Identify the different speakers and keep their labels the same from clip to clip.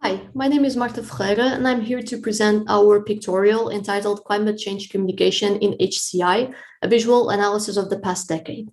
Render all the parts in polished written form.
Speaker 1: Hi, my name is Marta Ferreira, and I'm here to present our pictorial entitled Climate Change Communication in HCI, a visual analysis of the past decade.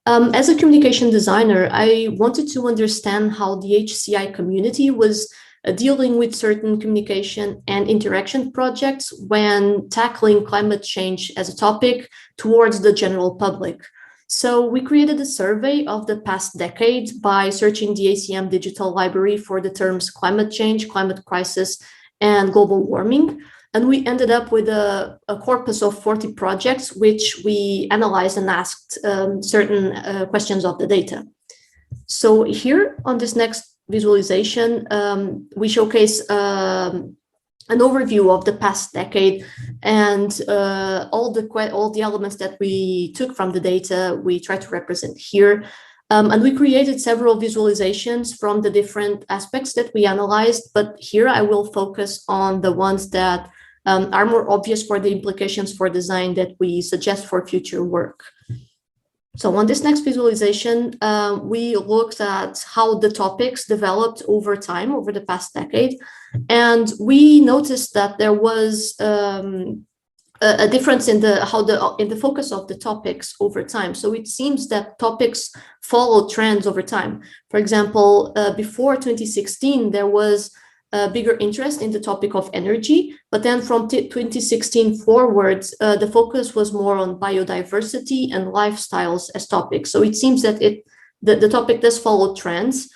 Speaker 1: As a communication designer, I wanted to understand how the HCI community was dealing with certain communication and interaction projects when tackling climate change as a topic towards the general public. So we created a survey of the past decade by searching the ACM digital library for the terms climate change, climate crisis, and global warming. And we ended up with a corpus of 40 projects, which we analyzed and asked certain questions of the data. So here on this next visualization, we showcase an overview of the past decade and all the elements that we took from the data we try to represent here. And we created several visualizations from the different aspects that we analyzed, but here I will focus on the ones that are more obvious for the implications for design that we suggest for future work. So on this next visualization, we looked at how the topics developed over time, over the past decade. And we noticed that there was a difference in the focus of the topics over time. So it seems that topics follow trends over time. For example, before 2016, there was a bigger interest in the topic of energy, but then from 2016 forwards, the focus was more on biodiversity and lifestyles as topics. So it seems that the topic does follow trends.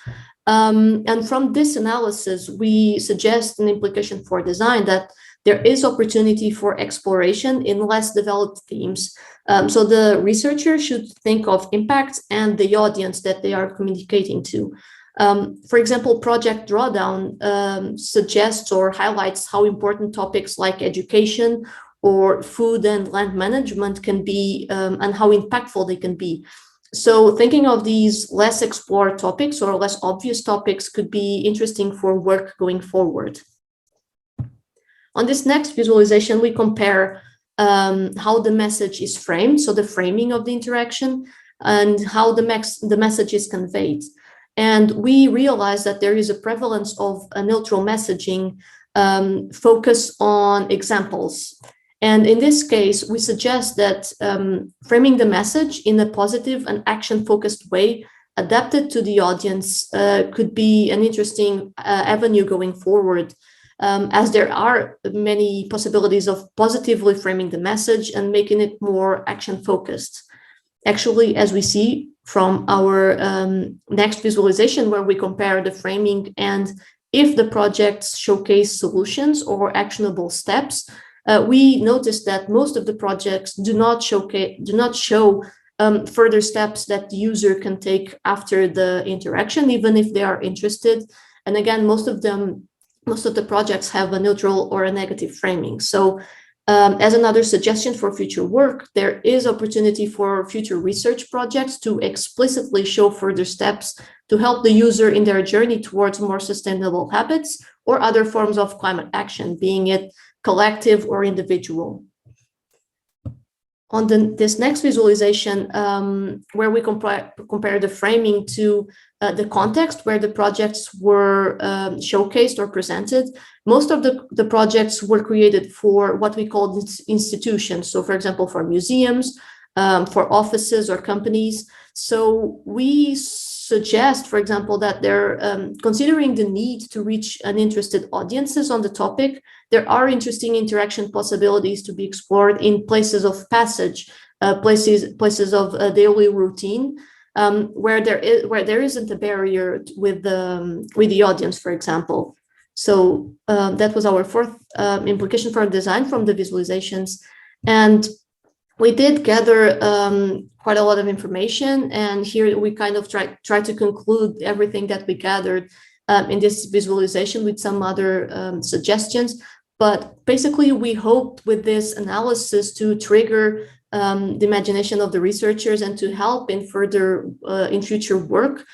Speaker 1: And from this analysis, we suggest an implication for design that there is opportunity for exploration in less developed themes. So the researcher should think of impact and the audience that they are communicating to. For example, Project Drawdown suggests or highlights how important topics like education or food and land management can be and how impactful they can be. So thinking of these less explored topics or less obvious topics could be interesting for work going forward. On this next visualization, we compare how the message is framed, so the framing of the interaction, and how the message is conveyed. And we realize that there is a prevalence of a neutral messaging focus on examples. And in this case, we suggest that framing the message in a positive and action-focused way adapted to the audience could be an interesting avenue going forward, as there are many possibilities of positively framing the message and making it more action-focused. Actually, as we see from our next visualization, where we compare the framing and if the projects showcase solutions or actionable steps, we noticed that most of the projects do not show further steps that the user can take after the interaction, even if they are interested. And again, most of the projects have a neutral or a negative framing. So as another suggestion for future work, there is opportunity for future research projects to explicitly show further steps to help the user in their journey towards more sustainable habits or other forms of climate action, being it collective or individual. On this next visualization, where we compare the framing to the context where the projects were showcased or presented, most of the projects were created for what we call institutions. So for example, for museums, for offices or companies. So we suggest, for example, that they're considering the need to reach an interested audiences on the topic. There are interesting interaction possibilities to be explored in places of passage, places of daily routine, where there isn't a barrier with the audience, for example. So that was our fourth implication for design from the visualizations. And we did gather quite a lot of information, and here we kind of try to conclude everything that we gathered in this visualization with some other suggestions. But basically, we hoped with this analysis to trigger the imagination of the researchers and to help in future work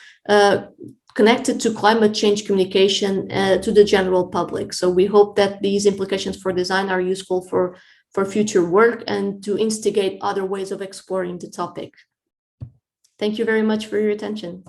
Speaker 1: connected to climate change communication to the general public. So we hope that these implications for design are useful for future work and to instigate other ways of exploring the topic. Thank you very much for your attention.